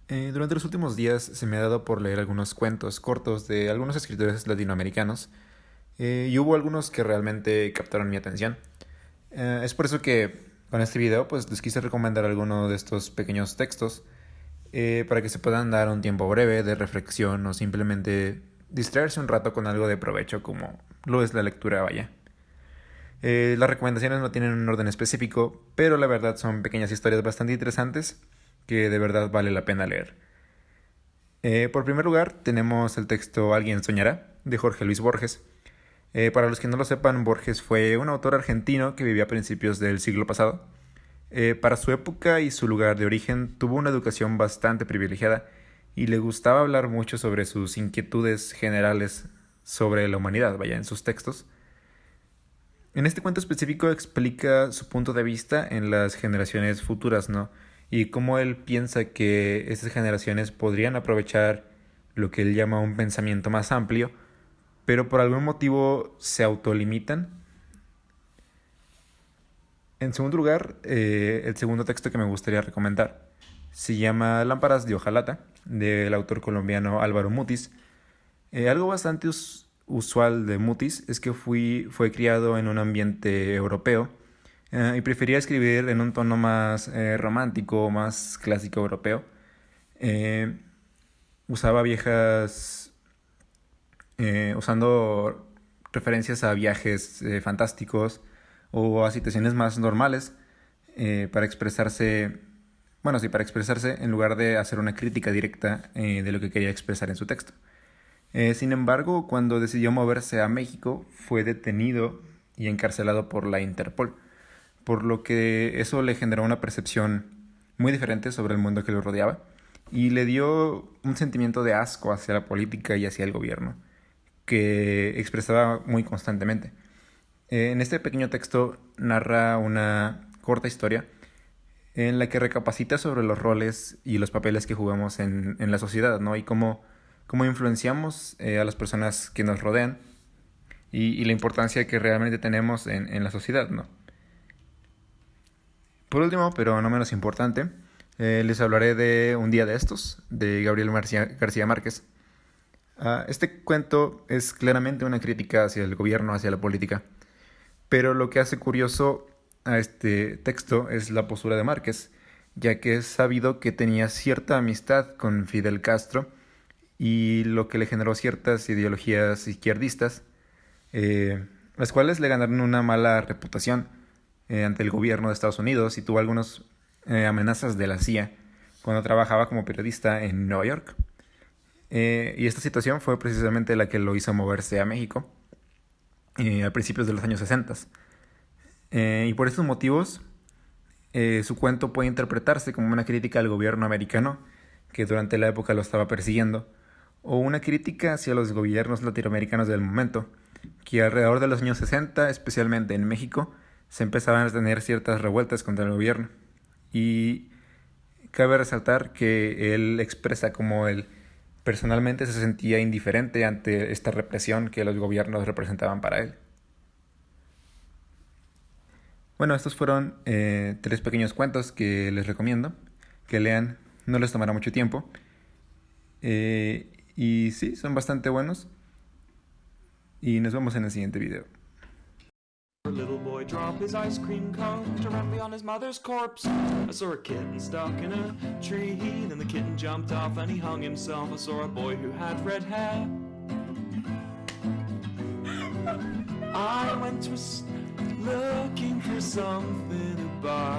Durante los últimos días se me ha dado por leer algunos cuentos cortos de algunos escritores latinoamericanos y hubo algunos que realmente captaron mi atención. Es por eso que con este video pues les quise recomendar alguno de estos pequeños textos para que se puedan dar un tiempo breve de reflexión o simplemente distraerse un rato con algo de provecho como lo es la lectura, vaya. Las recomendaciones no tienen un orden específico, pero la verdad son pequeñas historias bastante interesantes que de verdad vale la pena leer. Por primer lugar, tenemos el texto Alguien soñará, de Jorge Luis Borges. Para los que no lo sepan, Borges fue un autor argentino que vivía a principios del siglo pasado. Para su época y su lugar de origen, tuvo una educación bastante privilegiada y le gustaba hablar mucho sobre sus inquietudes generales sobre la humanidad, vaya, en sus textos. En este cuento específico explica su punto de vista en las generaciones futuras, ¿no? Y cómo él piensa que estas generaciones podrían aprovechar lo que él llama un pensamiento más amplio, pero por algún motivo se autolimitan. En segundo lugar, el segundo texto que me gustaría recomendar se llama Lámparas de hojalata, del autor colombiano Álvaro Mutis. Algo bastante usual de Mutis es que fue criado en un ambiente europeo y prefería escribir en un tono más romántico, más clásico europeo. Eh, Usaba usando referencias a viajes fantásticos o a situaciones más normales para expresarse, bueno, sí, para expresarse en lugar de hacer una crítica directa de lo que quería expresar en su texto. Sin embargo, cuando decidió moverse a México, fue detenido y encarcelado por la Interpol, por lo que eso le generó una percepción muy diferente sobre el mundo que lo rodeaba y le dio un sentimiento de asco hacia la política y hacia el gobierno, que expresaba muy constantemente. En este pequeño texto narra una corta historia en la que recapacita sobre los roles y los papeles que jugamos en la sociedad, ¿no? Y cómo influenciamos a las personas que nos rodean y la importancia que realmente tenemos en la sociedad, ¿no? Por último, pero no menos importante, les hablaré de Un día de estos, de Gabriel García Márquez. Este cuento es claramente una crítica hacia el gobierno, hacia la política, pero lo que hace curioso a este texto es la postura de Márquez, ya que es sabido que tenía cierta amistad con Fidel Castro y lo que le generó ciertas ideologías izquierdistas, las cuales le ganaron una mala reputación ante el gobierno de Estados Unidos y tuvo algunas amenazas de la CIA cuando trabajaba como periodista en Nueva York. Y esta situación fue precisamente la que lo hizo moverse a México a principios de los años 60. Y por estos motivos, su cuento puede interpretarse como una crítica al gobierno americano que durante la época lo estaba persiguiendo, o una crítica hacia los gobiernos latinoamericanos del momento, que alrededor de los años 60, especialmente en México, se empezaban a tener ciertas revueltas contra el gobierno. Y cabe resaltar que él expresa cómo él personalmente se sentía indiferente ante esta represión que los gobiernos representaban para él. Bueno, estos fueron 3 pequeños cuentos que les recomiendo que lean, no les tomará mucho tiempo. Y sí, son bastante buenos. Y nos vemos en el siguiente video. A little boy drop his ice cream cone to run beyond his mother's corpse. I saw a kitten stuck in a tree, and the kitten jumped off and he hung himself. I saw a boy who had red hair. I went looking for something to buy.